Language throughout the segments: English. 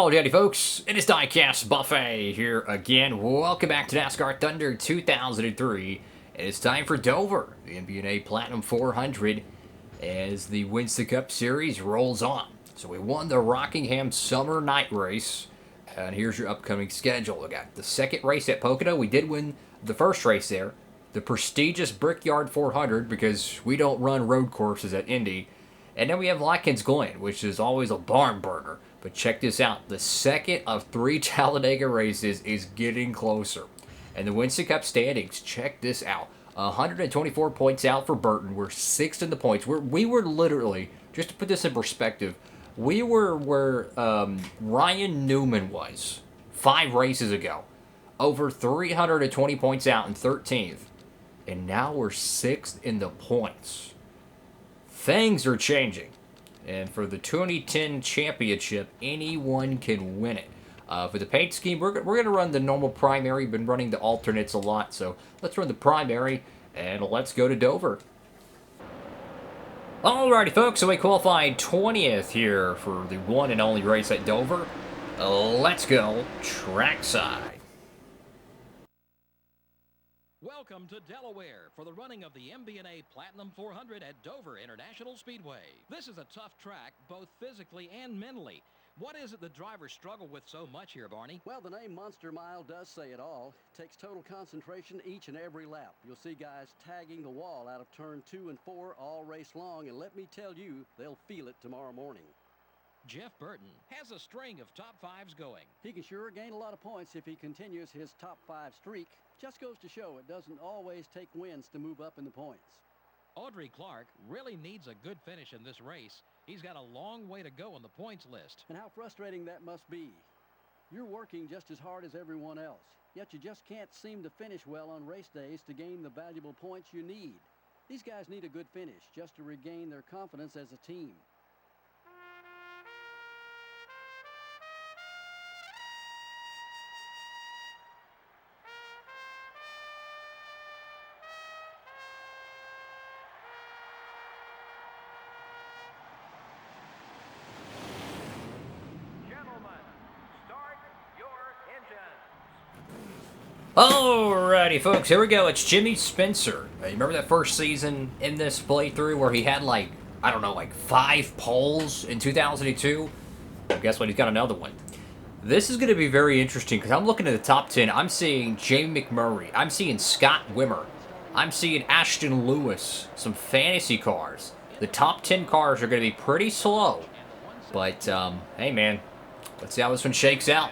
Howdy folks, it is Diecastbuffet here again. Welcome back to NASCAR Thunder 2003. It's time for Dover, the NBA Platinum 400, as the Winston Cup Series rolls on. So we won the Rockingham Summer Night Race, and here's your upcoming schedule. We got the second race at Pocono. We did win the first race there, the prestigious Brickyard 400, because we don't run road courses at Indy. And then we have Watkins Glen, which is always a barn burner. But check this out. The second of 3 Talladega races is getting closer. And the Winston Cup standings, check this out. 124 points out for Burton. We're 6th in the points. We were literally, just to put this in perspective, we were where Ryan Newman was 5 races ago. Over 320 points out in 13th. And now we're 6th in the points. Things are changing. And for the 2010 championship, anyone can win it. For the paint scheme, we're going to run the normal primary. We've been running the alternates a lot, so let's run the primary, and let's go to Dover. Alrighty, folks, so we qualified 20th here for the one and only race at Dover. Let's go trackside. Welcome to Delaware for the running of the MBNA Platinum 400 at Dover International Speedway. This is a tough track, both physically and mentally. What is it the drivers struggle with so much here, Barney? Well, the name Monster Mile does say it all. It takes total concentration each and every lap. You'll see guys tagging the wall out of turn 2 and 4 all race long, and let me tell you, they'll feel it tomorrow morning. Jeff Burton has a string of top 5s going. He can sure gain a lot of points if he continues his top 5 streak. Just goes to show it doesn't always take wins to move up in the points. Audrey Clark really needs a good finish in this race. He's got a long way to go on the points list. And how frustrating that must be. You're working just as hard as everyone else, yet you just can't seem to finish well on race days to gain the valuable points you need. These guys need a good finish just to regain their confidence as a team. Alrighty, folks, here we go. It's Jimmy Spencer. You remember that first season in this playthrough where he had, like, I don't know, like 5 poles in 2002? Well, guess what? He's got another one. This is going to be very interesting because I'm looking at the top 10. I'm seeing Jamie McMurray. I'm seeing Scott Wimmer. I'm seeing Ashton Lewis. Some fantasy cars. The top 10 cars are going to be pretty slow. But, hey, man, let's see how this one shakes out.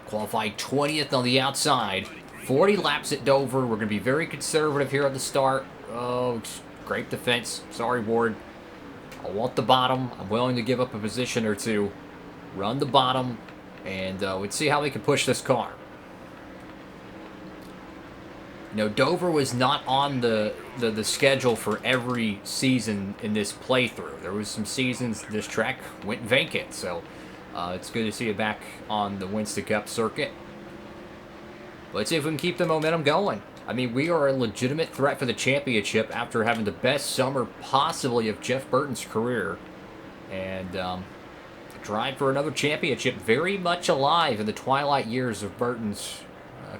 Qualified 20th on the outside. 40 laps at Dover. We're going to be very conservative here at the start. Oh, great defense. Sorry, Ward. I want the bottom. I'm willing to give up a position or two. Run the bottom. And let's see how we can push this car. You know, Dover was not on the schedule for every season in this playthrough. There was some seasons this track went vacant, so it's good to see it back on the Winston Cup circuit. Let's see if we can keep the momentum going. I mean, we are a legitimate threat for the championship after having the best summer possibly of Jeff Burton's career. And drive for another championship, very much alive in the twilight years of Burton's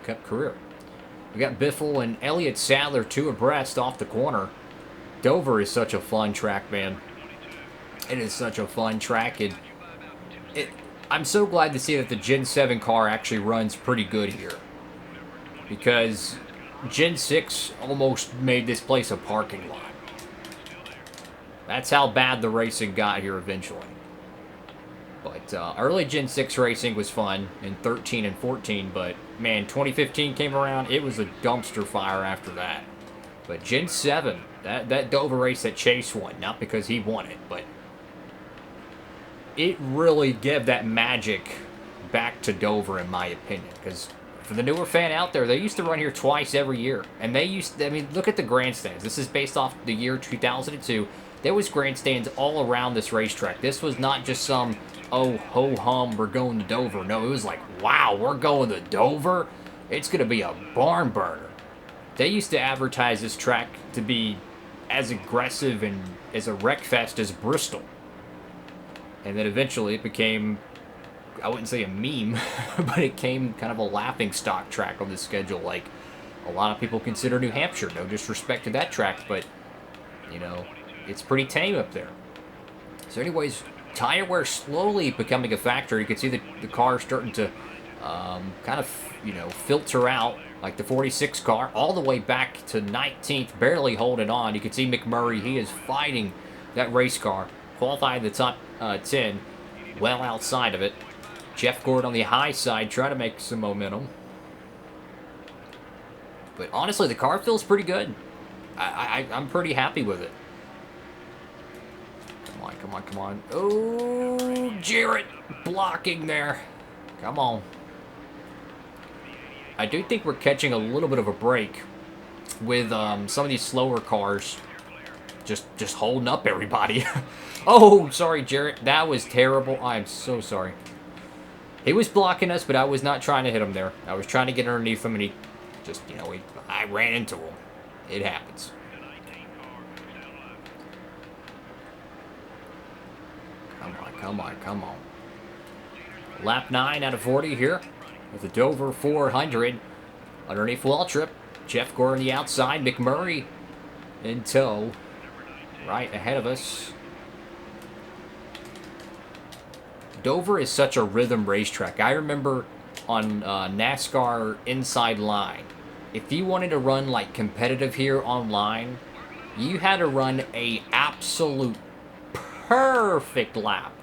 Cup career. We got Biffle and Elliott Sadler 2 abreast off the corner. Dover is such a fun track, man. It is such a fun track. I'm so glad to see that the Gen 7 car actually runs pretty good here. Because Gen 6 almost made this place a parking lot. That's how bad the racing got here eventually. But early Gen 6 racing was fun in 13 and 14, but man, 2015 came around, it was a dumpster fire after that. But Gen 7, that Dover race that Chase won, not because he won it, but it really gave that magic back to Dover, in my opinion. Because for the newer fan out there, they used to run here twice every year. And they used to, I mean, look at the grandstands. This is based off the year 2002. There was grandstands all around this racetrack. This was not just some, oh, ho-hum, we're going to Dover. No, it was like, wow, we're going to Dover? It's going to be a barn burner. They used to advertise this track to be as aggressive and as a wreck fest as Bristol. And then eventually it became I wouldn't say a meme, but it came kind of a laughing stock track on the schedule. Like, a lot of people consider New Hampshire. No disrespect to that track, but, you know, it's pretty tame up there. So anyways, tire wear slowly becoming a factor. You can see the car starting to kind of, you know, filter out, like the 46 car, all the way back to 19th, barely holding on. You can see McMurray, he is fighting that race car. Qualified in the top 10, well outside of it. Jeff Gord on the high side, trying to make some momentum. But honestly, the car feels pretty good. I'm pretty happy with it. Come on, come on, come on. Oh, Jarrett blocking there. Come on. I do think we're catching a little bit of a break with some of these slower cars just holding up everybody. Oh, sorry, Jarrett. That was terrible. I'm so sorry. He was blocking us, but I was not trying to hit him there. I was trying to get underneath him, and he just, you know, I ran into him. It happens. Come on, come on, come on. Lap 9 out of 40 here with the Dover 400. Underneath Waltrip. Jeff Gore on the outside. McMurray in tow. Right ahead of us. Dover is such a rhythm racetrack. I remember on NASCAR Inside Line, if you wanted to run like competitive here online, you had to run a absolute perfect lap.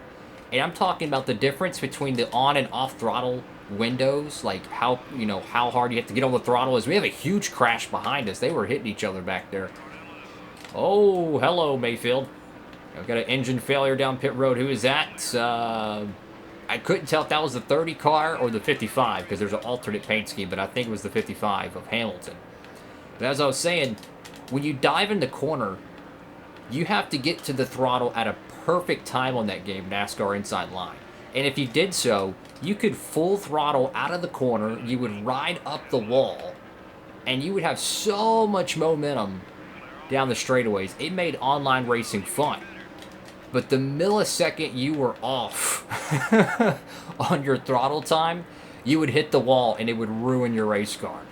And I'm talking about the difference between the on and off throttle windows, like how, you know, how hard you have to get on the throttle. Is we have a huge crash behind us. They were hitting each other back there. Oh, hello, Mayfield. I've got an engine failure down pit road. Who is that? I couldn't tell if that was the 30 car or the 55 because there's an alternate paint scheme, but I think it was the 55 of Hamilton. But as I was saying, when you dive in the corner, you have to get to the throttle at a perfect time on that game, NASCAR Inside Line. And if you did so, you could full throttle out of the corner, you would ride up the wall, and you would have so much momentum down the straightaways. It made online racing fun. But the millisecond you were off on your throttle time, you would hit the wall and it would ruin your race car.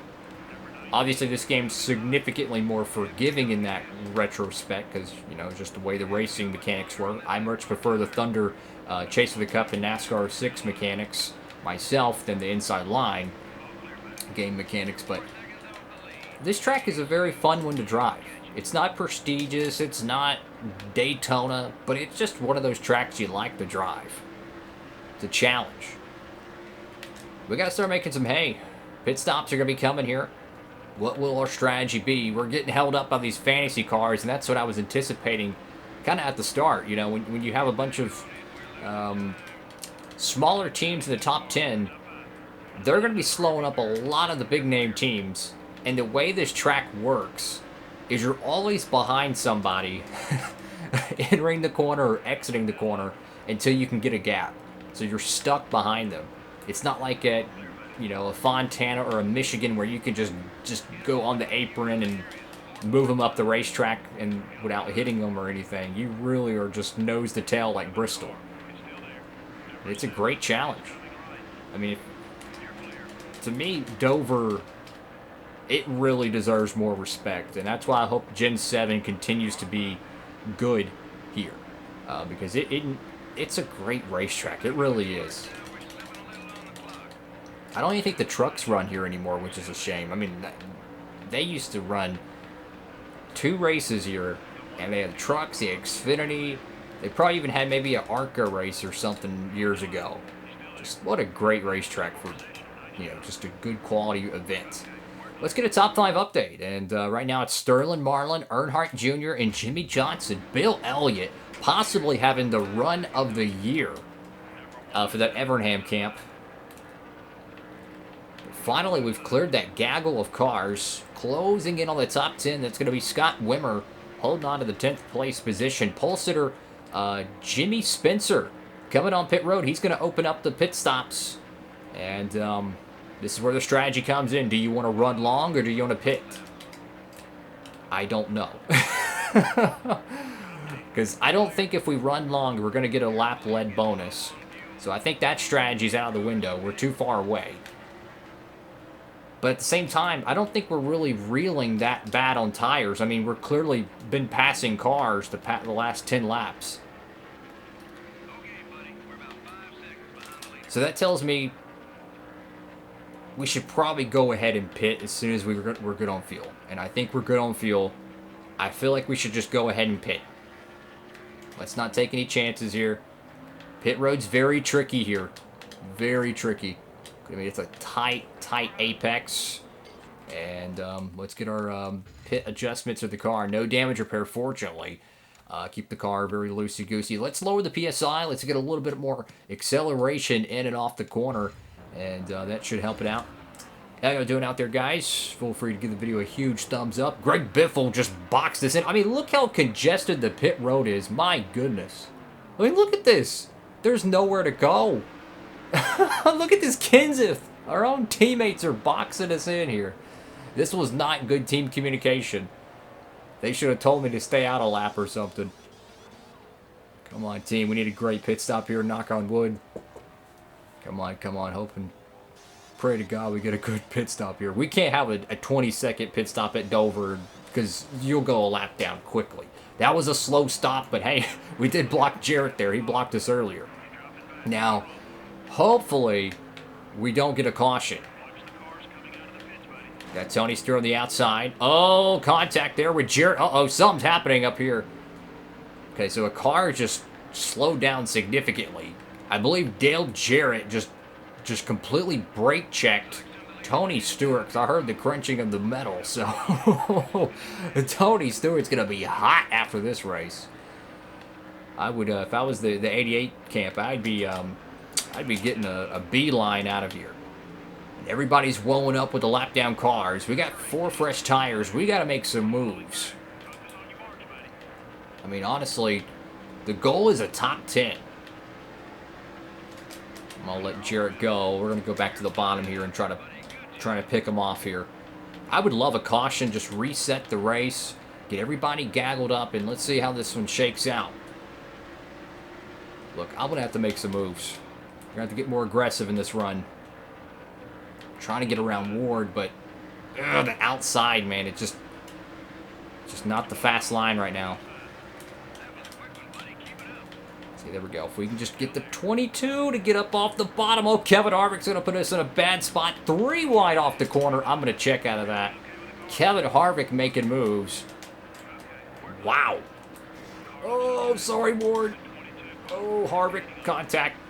Obviously, this game's significantly more forgiving in that retrospect because, you know, just the way the racing mechanics were. I much prefer the Thunder Chase of the Cup and NASCAR 6 mechanics myself than the Inside Line game mechanics. But this track is a very fun one to drive. It's not prestigious, it's not Daytona, but it's just one of those tracks you like to drive. It's a challenge. We gotta start making some hay. Pit stops are gonna be coming here. What will our strategy be? We're getting held up by these fantasy cars, and that's what I was anticipating kind of at the start. You know, when you have a bunch of smaller teams in the top 10, they're going to be slowing up a lot of the big-name teams. And the way this track works is you're always behind somebody entering the corner or exiting the corner until you can get a gap. So you're stuck behind them. It's not like at, you know, a Fontana or a Michigan where you can just go on the apron and move them up the racetrack and without hitting them or anything. You really are just nose to tail like Bristol. It's a great challenge. I mean, to me, Dover, it really deserves more respect, and that's why I hope Gen 7 continues to be good here, because it's a great racetrack. It really is. I don't even think the trucks run here anymore, which is a shame. I mean, they used to run 2 races here, and they had trucks, the Xfinity. They probably even had maybe an ARCA race or something years ago. Just what a great racetrack for, you know, just a good quality event. Let's get a top 5 update, and right now it's Sterling Marlin, Earnhardt Jr., and Jimmy Johnson. Bill Elliott possibly having the run of the year for that Evernham camp. Finally, we've cleared that gaggle of cars. Closing in on the top 10, that's going to be Scott Wimmer holding on to the 10th place position. Pole sitter Jimmy Spencer coming on pit road. He's going to open up the pit stops. And this is where the strategy comes in. Do you want to run long or do you want to pit? I don't know. Because I don't think if we run long, we're going to get a lap lead bonus. So I think that strategy's out of the window. We're too far away. But at the same time, I don't think we're really reeling that bad on tires. I mean, we're clearly been passing cars the last 10 laps. So that tells me we should probably go ahead and pit as soon as we're good on fuel. And I think we're good on fuel. I feel like we should just go ahead and pit. Let's not take any chances here. Pit road's very tricky here. Very tricky. I mean, it's a tight apex. And let's get our pit adjustments of the car. No damage repair, fortunately. Keep the car very loosey-goosey. Let's lower the PSI. Let's get a little bit more acceleration in and off the corner. And that should help it out. How you doing out there, guys? Feel free to give the video a huge thumbs up. Greg Biffle just boxed this in. I mean, look how congested the pit road is. My goodness. I mean, look at this. There's nowhere to go. Look at this Kenseth. Our own teammates are boxing us in here. This was not good team communication. They should have told me to stay out a lap or something. Come on, team. We need a great pit stop here. Knock on wood. Come on, come on. Hoping, pray to God we get a good pit stop here. We can't have a 20-second pit stop at Dover because you'll go a lap down quickly. That was a slow stop, but hey, we did block Jarrett there. He blocked us earlier. Now, hopefully, we don't get a caution. Got Tony Stewart on the outside. Oh, contact there with Jarrett. Uh-oh, something's happening up here. Okay, so a car just slowed down significantly. I believe Dale Jarrett just completely brake checked Tony Stewart, because I heard the crunching of the metal. So Tony Stewart's going to be hot after this race. I would, if I was the 88 camp, I'd be getting a beeline out of here. Everybody's rolling up with the lap down cars. We got 4 fresh tires. We got to make some moves. I mean, honestly, the goal is a top 10. I'm going to let Jarrett go. We're going to go back to the bottom here and try to pick him off here. I would love a caution. Just reset the race. Get everybody gaggled up, and let's see how this one shakes out. Look, I'm going to have to make some moves. We're going to have to get more aggressive in this run. Trying to get around Ward, but the outside, man, it's just not the fast line right now. See, there we go. If we can just get the 22 to get up off the bottom. Oh, Kevin Harvick's going to put us in a bad spot. 3 wide off the corner. I'm going to check out of that. Kevin Harvick making moves. Wow. Oh, sorry, Ward. Oh, Harvick, contact.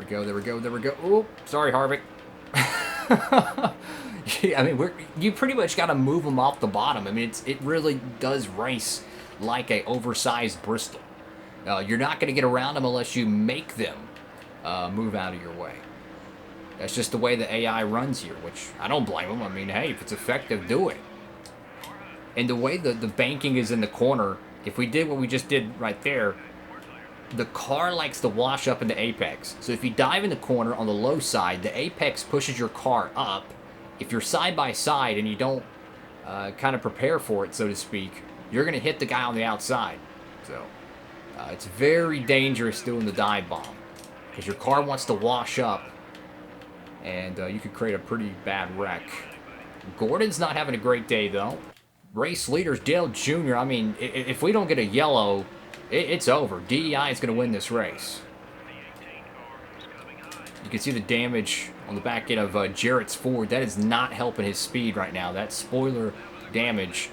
There we go. Oh, sorry, Harvick. I mean, you pretty much got to move them off the bottom. I mean, it really does race like a oversized Bristol. You're not going to get around them unless you make them move out of your way. That's just the way the AI runs here, which I don't blame them. I mean, hey, if it's effective, do it. And the way the banking is in the corner, if we did what we just did right there, the car likes to wash up into apex. So if you dive in the corner on the low side, the apex pushes your car up. If you're side by side and you don't kind of prepare for it, so to speak, you're going to hit the guy on the outside. So it's very dangerous doing the dive bomb because your car wants to wash up and you could create a pretty bad wreck. Gordon's not having a great day, though. Race leaders, Dale Jr., I mean, if we don't get a yellow, it's over. DEI is going to win this race. You can see the damage on the back end of Jarrett's Ford. That is not helping his speed right now. That spoiler damage.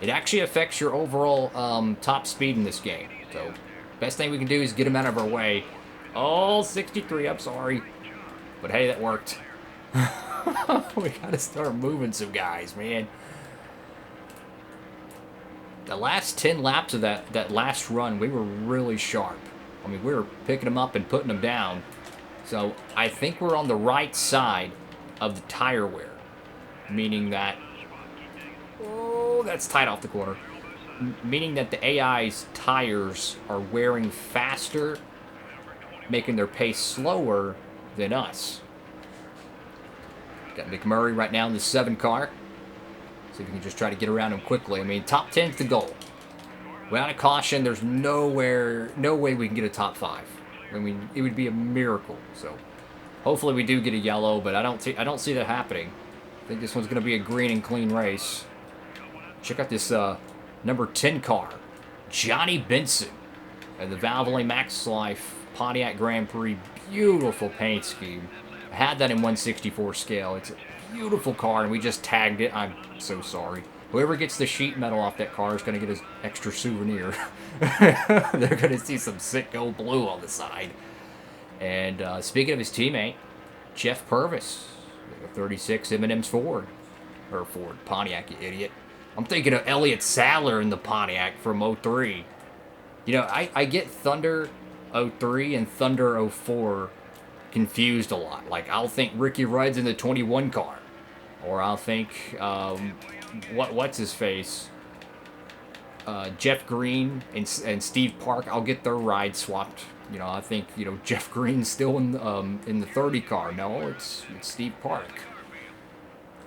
It actually affects your overall top speed in this game. So, best thing we can do is get him out of our way. Oh, 63, I'm sorry. But hey, that worked. We got to start moving some guys, man. The last 10 laps of that last run, we were really sharp. I mean, we were picking them up and putting them down. So I think we're on the right side of the tire wear. Meaning that... Oh, that's tight off the corner. Meaning that the AI's tires are wearing faster, making their pace slower than us. Got McMurray right now in the 7 car. See if we can just try to get around him quickly. I mean, top 10's the goal. Without a caution, there's no way we can get a top 5. I mean, it would be a miracle. So, hopefully we do get a yellow, but I don't see that happening. I think this one's going to be a green and clean race. Check out this number 10 car, Johnny Benson, and the Valvoline Max Life Pontiac Grand Prix. Beautiful paint scheme. I had that in 1/64 scale. It's a beautiful car, and we just tagged it. I'm so sorry. Whoever gets the sheet metal off that car is going to get his extra souvenir. They're going to see some sick gold blue on the side. And speaking of his teammate, Jeff Purvis, 36 M&M's Ford. Or Ford, Pontiac, you idiot. I'm thinking of Elliott Sadler in the Pontiac from 03. You know, I get Thunder 03 and Thunder 04 confused a lot. Like, I'll think Ricky Rudd's in the 21 car. Or I'll think, what's his face? Jeff Green and Steve Park, I'll get their ride swapped. You know, I think, you know, Jeff Green's still in the 30 car. No, it's Steve Park.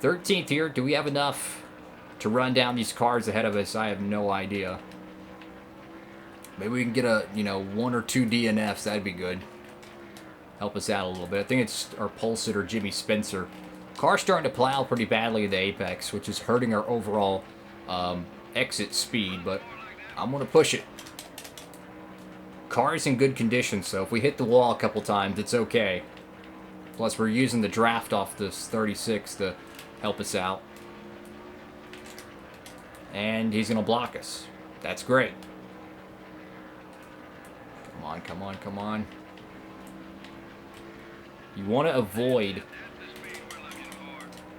13th here. Do we have enough to run down these cars ahead of us? I have no idea. Maybe we can get a, you know, 1 or 2 DNFs. That'd be good. Help us out a little bit. I think it's our pole sitter, Jimmy Spencer. Car's starting to plow pretty badly in the apex, which is hurting our overall exit speed, but I'm going to push it. Car's in good condition, so if we hit the wall a couple times, it's okay. Plus, we're using the draft off this 36 to help us out. And he's going to block us. That's great. Come on, come on, come on. You want to avoid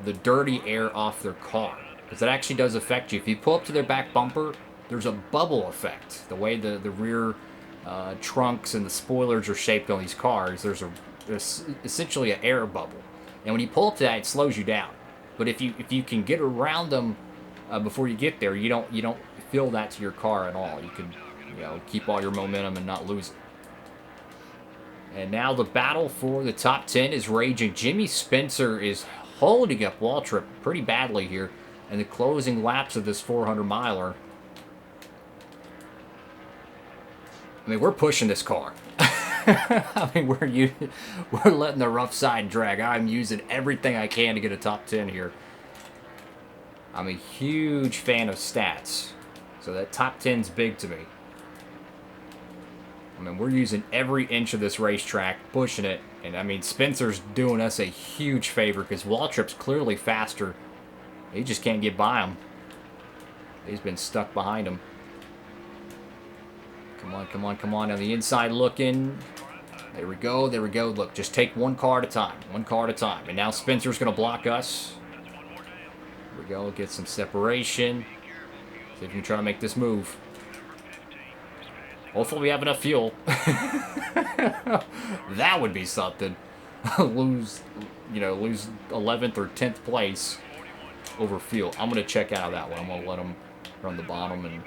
the dirty air off their car, because that actually does affect you. If you pull up to their back bumper, there's a bubble effect. The way the rear trunks and the spoilers are shaped on these cars, there's essentially an air bubble. And when you pull up to that, it slows you down. But if you can get around them before you get there, you don't feel that to your car at all. You can, you know, keep all your momentum and not lose it. And now the battle for the top 10 is raging. Jimmy Spencer is holding up Waltrip pretty badly here in the closing laps of this 400-miler. I mean, we're pushing this car. I mean, we're letting the rough side drag. I'm using everything I can to get a top 10 here. I'm a huge fan of stats, so that top 10's big to me. I mean, we're using every inch of this racetrack, pushing it. And, I mean, Spencer's doing us a huge favor because Waltrip's clearly faster. He just can't get by him. He's been stuck behind him. Come on, come on, come on. On the inside looking. There we go, there we go. Look, just take one car at a time. One car at a time. And now Spencer's going to block us. Here we go, get some separation. See if we can try to make this move. Hopefully we have enough fuel. That would be something. lose 11th or 10th place over fuel. I'm going to check out of that one. I'm going to let them run the bottom and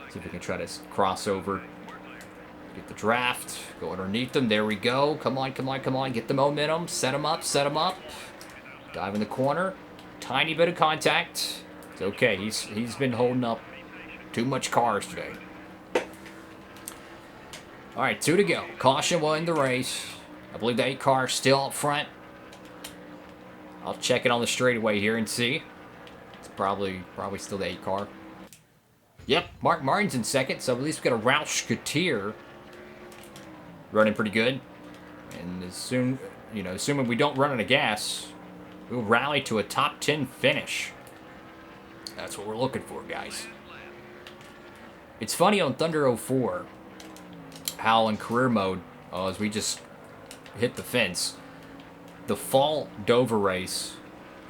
see if we can try to cross over. Get the draft. Go underneath them. There we go. Come on, come on, come on. Get the momentum. Set them up, set them up. Dive in the corner. Tiny bit of contact. It's okay. He's been holding up too much cars today. All right, 2 to go. Caution will end the race. I believe the 8 car is still up front. I'll check it on the straightaway here and see. It's probably still the 8 car. Yep, Mark Martin's in second, so at least we got a Roush Couture running pretty good. And assuming we don't run out of gas, we'll rally to a top 10 finish. That's what we're looking for, guys. It's funny on Thunder 04 how in career mode, as we just hit the fence, the fall Dover race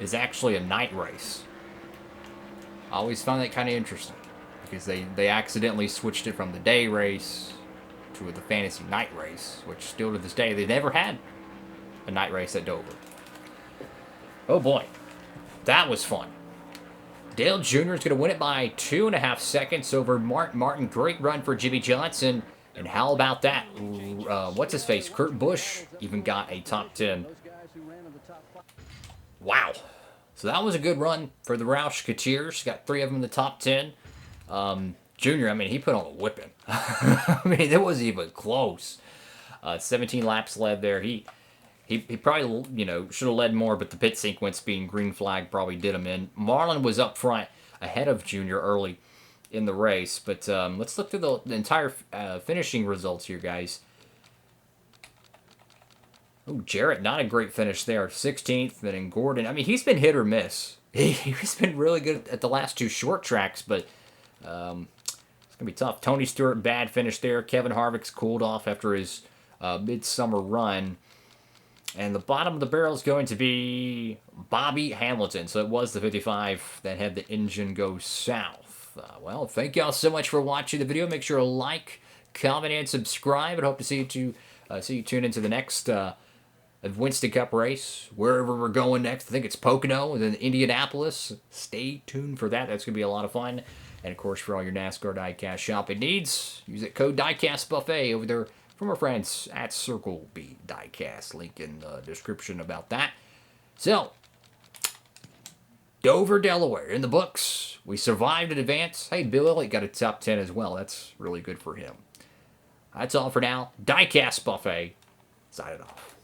is actually a night race. I always found that kind of interesting because they accidentally switched it from the day race to the fantasy night race, which still to this day they never had a night race at Dover. Oh boy, that was fun. Dale Jr. is going to win it by 2.5 seconds over Mark Martin. Great run for Jimmy Johnson. And how about that? What's his face? Kurt Busch even got a top 10. Wow. So that was a good run for the Roush Coutures. Got 3 of them in the top 10. Junior, I mean, he put on a whipping. I mean, it wasn't even close. 17 laps led there. He probably, you know, should have led more, but the pit sequence being green flag probably did him in. Marlon was up front ahead of Junior early in the race. But let's look through the entire finishing results here, guys. Oh, Jarrett, not a great finish there. 16th, then Gordon. I mean, he's been hit or miss. He's been really good at the last two short tracks, but it's going to be tough. Tony Stewart, bad finish there. Kevin Harvick's cooled off after his midsummer run. And the bottom of the barrel is going to be Bobby Hamilton. So it was the 55 that had the engine go south. Well, thank y'all so much for watching the video. Make sure to like, comment, and subscribe. And hope to see you tune into the next Winston Cup race, wherever we're going next. I think it's Pocono and then Indianapolis. Stay tuned for that. That's going to be a lot of fun. And, of course, for all your NASCAR diecast shopping needs, use that code DIECASTBuffet over there from our friends at Circle B Diecast. Link in the description about that. So, Dover, Delaware, in the books. We survived in advance. Hey, Bill Elliott got a top 10 as well. That's really good for him. That's all for now. Diecast Buffet, signing off.